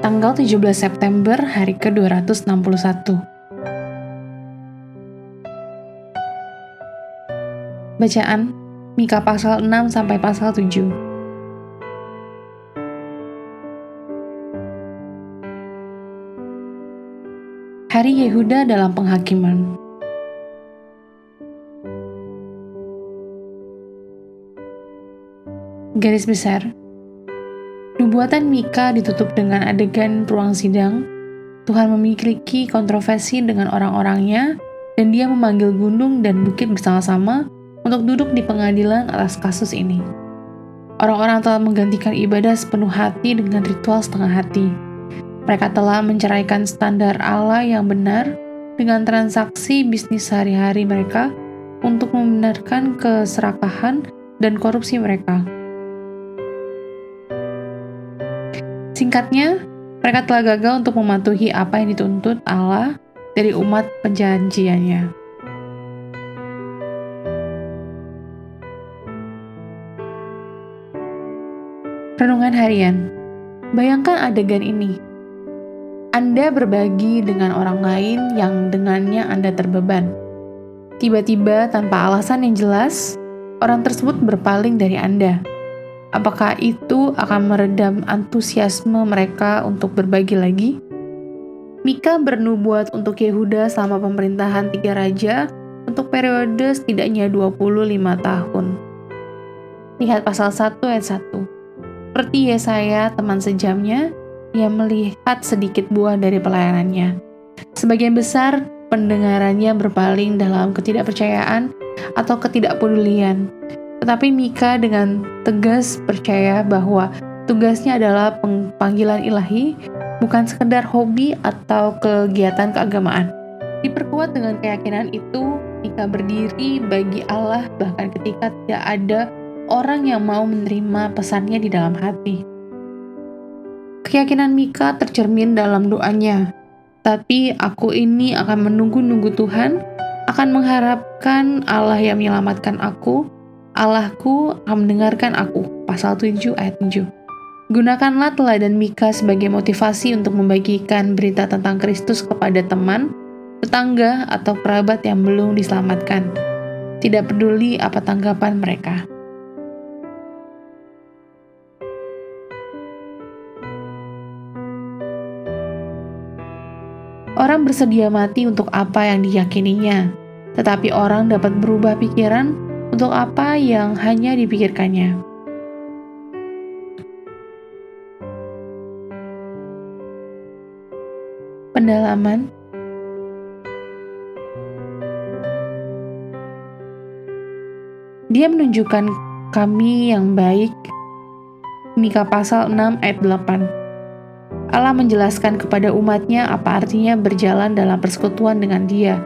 tanggal 17 September hari ke-261. Bacaan Mika pasal 6 sampai pasal 7. Hari Yehuda dalam penghakiman. Garis besar, nubuatan Mika ditutup dengan adegan ruang sidang. Tuhan memiliki kontroversi dengan orang-orangnya, dan dia memanggil gunung dan bukit bersama-sama untuk duduk di pengadilan atas kasus ini. Orang-orang telah menggantikan ibadah sepenuh hati dengan ritual setengah hati. Mereka telah menceraikan standar Allah yang benar dengan transaksi bisnis sehari-hari mereka untuk membenarkan keserakahan dan korupsi mereka. Singkatnya, mereka telah gagal untuk mematuhi apa yang dituntut Allah dari umat perjanjiannya. Renungan harian. Bayangkan adegan ini. Anda berbagi dengan orang lain yang dengannya Anda terbeban. Tiba-tiba, tanpa alasan yang jelas, orang tersebut berpaling dari Anda. Apakah itu akan meredam antusiasme mereka untuk berbagi lagi? Mika bernubuat untuk Yehuda selama pemerintahan 3 raja untuk periode setidaknya 25 tahun. Lihat pasal 1 ayat 1. Seperti Yesaya, teman sejamnya, ia melihat sedikit buah dari pelayanannya. Sebagian besar pendengarannya berpaling dalam ketidakpercayaan atau ketidakpedulian. Tetapi Mika dengan tegas percaya bahwa tugasnya adalah panggilan ilahi, bukan sekedar hobi atau kegiatan keagamaan. Diperkuat dengan keyakinan itu, Mika berdiri bagi Allah bahkan ketika tidak ada orang yang mau menerima pesannya di dalam hati. Keyakinan Mika tercermin dalam doanya. Tapi aku ini akan menunggu-nunggu Tuhan, akan mengharapkan Allah yang menyelamatkan aku. Allahku akan mendengarkan aku. Pasal 7 ayat 7. Gunakanlah teladan Mika sebagai motivasi untuk membagikan berita tentang Kristus kepada teman, tetangga, atau kerabat yang belum diselamatkan. Tidak peduli apa tanggapan mereka. Orang bersedia mati untuk apa yang diyakininya, tetapi orang dapat berubah pikiran untuk apa yang hanya dipikirkannya. Pendalaman. Dia menunjukkan kami yang baik. Mika pasal 6 ayat 8. Allah menjelaskan kepada umatnya apa artinya berjalan dalam persekutuan dengan Dia.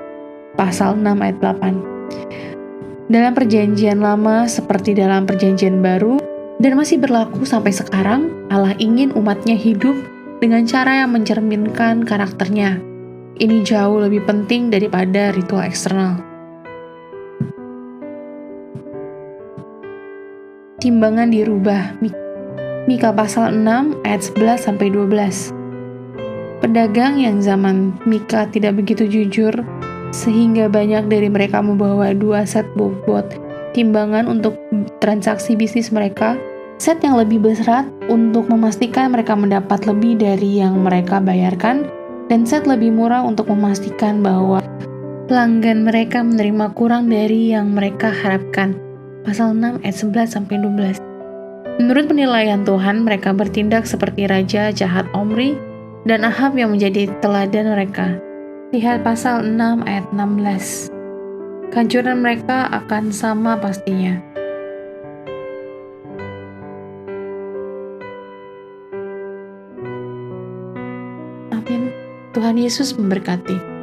Pasal 6 ayat 8. Dalam perjanjian lama seperti dalam perjanjian baru, dan masih berlaku sampai sekarang, Allah ingin umatnya hidup dengan cara yang mencerminkan karakternya. Ini jauh lebih penting daripada ritual eksternal. Timbangan dirubah. Mika pasal 6 ayat 11-12. Pedagang yang zaman Mika tidak begitu jujur, sehingga banyak dari mereka membawa 2 set bobot timbangan untuk transaksi bisnis mereka, set yang lebih berat untuk memastikan mereka mendapat lebih dari yang mereka bayarkan, dan set lebih murah untuk memastikan bahwa pelanggan mereka menerima kurang dari yang mereka harapkan. Pasal 6 ayat 11-12. Menurut penilaian Tuhan, mereka bertindak seperti raja jahat Omri dan Ahab yang menjadi teladan mereka. Lihat pasal 6 ayat 16. Kehancuran mereka akan sama pastinya. Amin. Tuhan Yesus memberkati.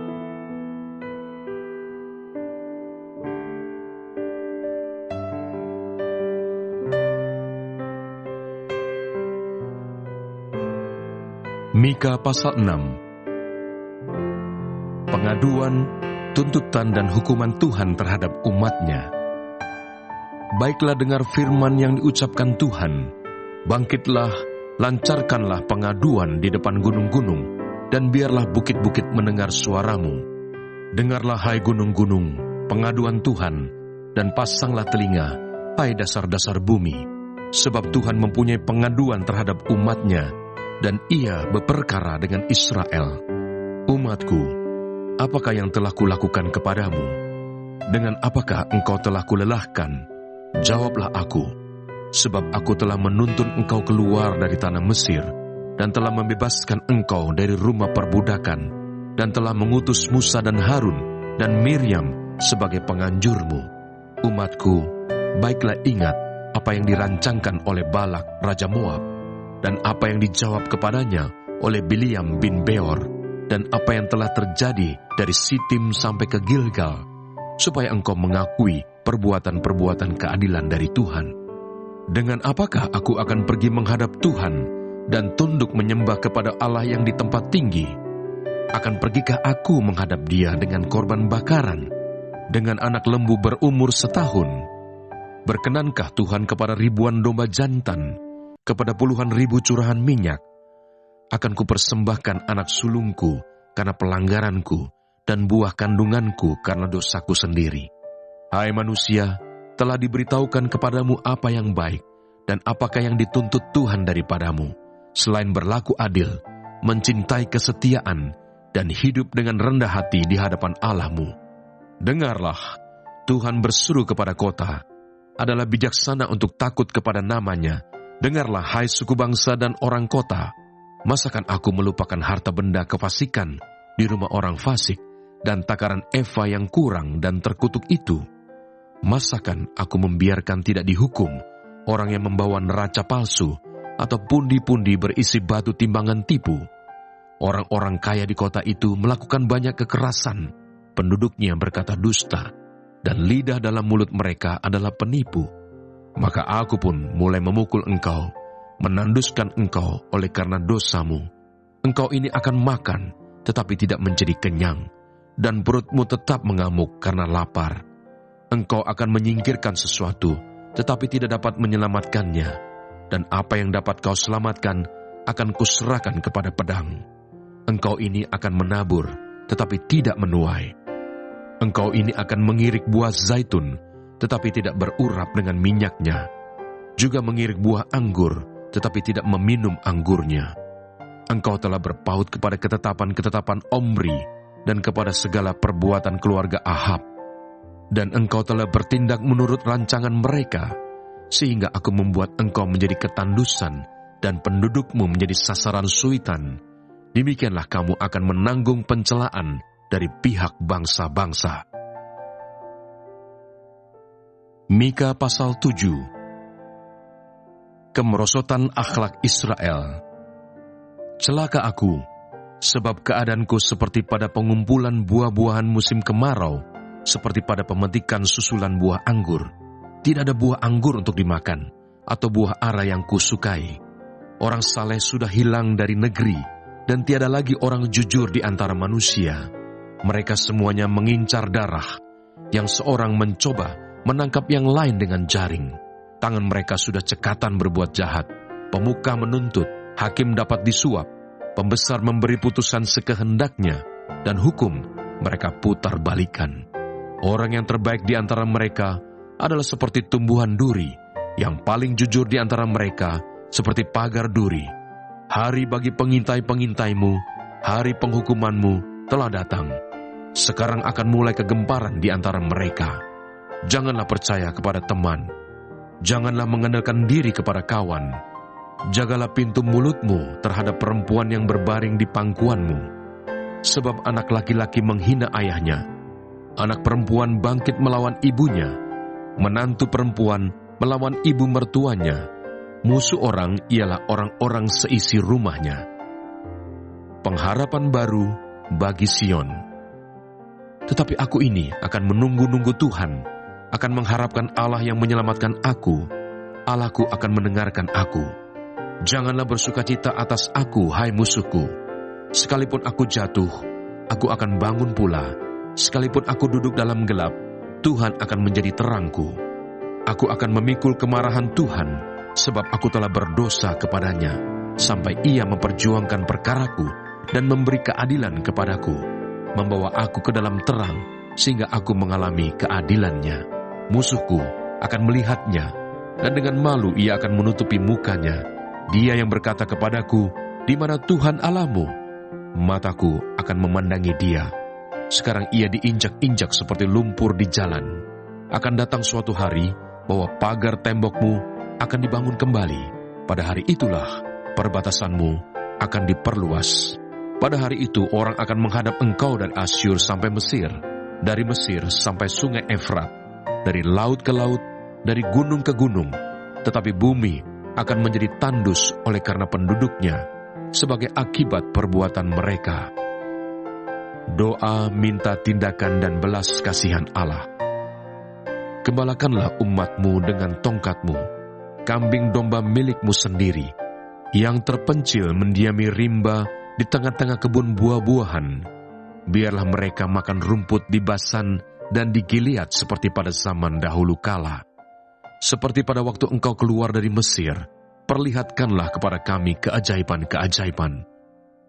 Mika pasal 6. Pengaduan, tuntutan dan hukuman Tuhan terhadap umatnya. Baiklah dengar firman yang diucapkan Tuhan. Bangkitlah, Lancarkanlah pengaduan di depan gunung-gunung, dan biarlah bukit-bukit mendengar suaramu. Dengarlah hai gunung-gunung, pengaduan Tuhan, dan pasanglah telinga, hai dasar-dasar bumi. Sebab Tuhan mempunyai pengaduan terhadap umat-Nya, dan Ia berperkara dengan Israel. Umatku, apakah yang telah kulakukan kepadamu? Dengan apakah engkau telah kulelahkan? Jawablah aku. Sebab aku telah menuntun engkau keluar dari tanah Mesir, dan telah membebaskan engkau dari rumah perbudakan, dan telah mengutus Musa dan Harun dan Miriam sebagai penganjurmu. Umatku, baiklah ingat apa yang dirancangkan oleh Balak, Raja Moab, dan apa yang dijawab kepadanya oleh Biliam bin Beor, dan apa yang telah terjadi dari Sitim sampai ke Gilgal, supaya engkau mengakui perbuatan-perbuatan keadilan dari Tuhan. Dengan apakah aku akan pergi menghadap Tuhan dan tunduk menyembah kepada Allah yang di tempat tinggi? Akan pergikah aku menghadap Dia dengan korban bakaran, dengan anak lembu berumur setahun? Berkenankah Tuhan kepada ribuan domba jantan, kepada puluhan ribu curahan minyak? Akan kupersembahkan anak sulungku karena pelanggaranku, dan buah kandunganku karena dosaku sendiri. Hai manusia, telah diberitahukan kepadamu apa yang baik, dan apakah yang dituntut Tuhan daripadamu, selain berlaku adil, mencintai kesetiaan, dan hidup dengan rendah hati di hadapan Allahmu. Dengarlah, Tuhan berseru kepada kota, adalah bijaksana untuk takut kepada namanya. Dengarlah, hai suku bangsa dan orang kota, masakan aku melupakan harta benda kefasikan di rumah orang fasik, dan takaran eva yang kurang dan terkutuk itu? Masakan aku membiarkan tidak dihukum orang yang membawa neraca palsu atau pundi-pundi berisi batu timbangan tipu? Orang-orang kaya di kota itu melakukan banyak kekerasan, penduduknya berkata dusta, dan lidah dalam mulut mereka adalah penipu. Maka aku pun mulai memukul engkau, menanduskan engkau oleh karena dosamu. Engkau ini akan makan, tetapi tidak menjadi kenyang, dan perutmu tetap mengamuk karena lapar. Engkau akan menyingkirkan sesuatu, tetapi tidak dapat menyelamatkannya, dan apa yang dapat kau selamatkan akan kuserahkan kepada pedang. Engkau ini akan menabur, tetapi tidak menuai. Engkau ini akan mengirik buah zaitun, tetapi tidak berurap dengan minyaknya. Juga mengirik buah anggur, tetapi tidak meminum anggurnya. Engkau telah berpaut kepada ketetapan-ketetapan Omri, dan kepada segala perbuatan keluarga Ahab. Dan engkau telah bertindak menurut rancangan mereka, sehingga aku membuat engkau menjadi ketandusan, dan pendudukmu menjadi sasaran suitan. Demikianlah kamu akan menanggung pencelaan dari pihak bangsa-bangsa. Mika pasal 7. Kemerosotan akhlak Israel. Celaka aku, sebab keadaanku seperti pada pengumpulan buah-buahan musim kemarau, seperti pada pemetikan susulan buah anggur. Tidak ada buah anggur untuk dimakan, atau buah ara yang kusukai. Orang saleh sudah hilang dari negeri, dan tiada lagi orang jujur di antara manusia. Mereka semuanya mengincar darah, yang seorang mencoba menangkap yang lain dengan jaring. Tangan mereka sudah cekatan berbuat jahat, pemuka menuntut, hakim dapat disuap, pembesar memberi putusan sekehendaknya, dan hukum mereka putar balikan. Orang yang terbaik di antara mereka adalah seperti tumbuhan duri, yang paling jujur di antara mereka seperti pagar duri. Hari bagi pengintai-pengintaimu, hari penghukumanmu telah datang. Sekarang akan mulai kegemparan di antara mereka. Janganlah percaya kepada teman, janganlah mengandalkan diri kepada kawan. Jagalah pintu mulutmu terhadap perempuan yang berbaring di pangkuanmu. Sebab anak laki-laki menghina ayahnya, anak perempuan bangkit melawan ibunya, menantu perempuan melawan ibu mertuanya. Musuh orang ialah orang-orang seisi rumahnya. Pengharapan baru bagi Sion. Tetapi aku ini akan menunggu-nunggu Tuhan, akan mengharapkan Allah yang menyelamatkan aku. Allahku akan mendengarkan aku. Janganlah bersukacita atas aku, hai musuhku. Sekalipun aku jatuh, aku akan bangun pula. Sekalipun aku duduk dalam gelap, Tuhan akan menjadi terangku. Aku akan memikul kemarahan Tuhan, sebab aku telah berdosa kepadanya. sampai ia memperjuangkan perkaraku dan memberi keadilan kepadaku, membawa aku ke dalam terang, sehingga aku mengalami keadilannya. Musuhku akan melihatnya, dan dengan malu ia akan menutupi mukanya. Dia yang berkata kepadaku, "Di mana Tuhan Allahmu?" Mataku akan memandangi dia. Sekarang ia diinjak-injak seperti lumpur di jalan. Akan datang suatu hari bahwa pagar tembokmu akan dibangun kembali. Pada hari itulah perbatasanmu akan diperluas. Pada hari itu orang akan menghadap engkau dari Asyur sampai Mesir, dari Mesir sampai sungai Efrat, dari laut ke laut, dari gunung ke gunung. Tetapi bumi akan menjadi tandus oleh karena penduduknya, sebagai akibat perbuatan mereka. Doa minta tindakan dan belas kasihan Allah. Gembalakanlah umatmu dengan tongkatmu, kambing domba milikmu sendiri, yang terpencil mendiami rimba di tengah-tengah kebun buah-buahan. Biarlah mereka makan rumput di Basan dan di Gilead seperti pada zaman dahulu kala. Seperti pada waktu engkau keluar dari Mesir, perlihatkanlah kepada kami keajaiban-keajaiban.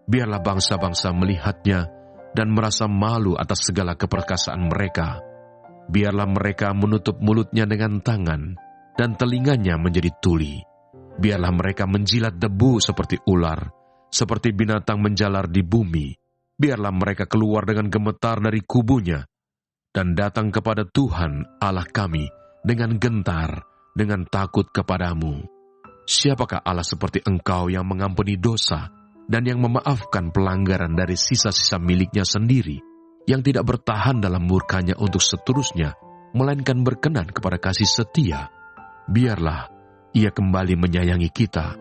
Biarlah bangsa-bangsa melihatnya dan merasa malu atas segala keperkasaan mereka. Biarlah mereka menutup mulutnya dengan tangan dan telinganya menjadi tuli. Biarlah mereka menjilat debu seperti ular, seperti binatang menjalar di bumi. Biarlah mereka keluar dengan gemetar dari kubunya dan datang kepada Tuhan Allah kami dengan gentar, dengan takut kepadamu. Siapakah Allah seperti Engkau yang mengampuni dosa dan yang memaafkan pelanggaran dari sisa-sisa miliknya sendiri, yang tidak bertahan dalam murkanya untuk seterusnya, melainkan berkenan kepada kasih setia? Biarlah Ia kembali menyayangi kita,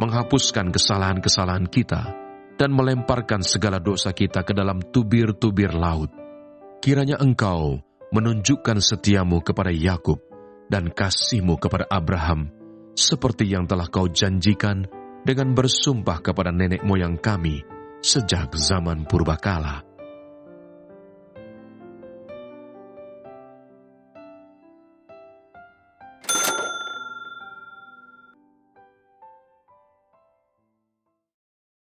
menghapuskan kesalahan-kesalahan kita, dan melemparkan segala dosa kita ke dalam tubir-tubir laut. Kiranya Engkau menunjukkan setiamu kepada Yakub dan kasih-Mu kepada Abraham, seperti yang telah Kau janjikan dengan bersumpah kepada nenek moyang kami sejak zaman purbakala.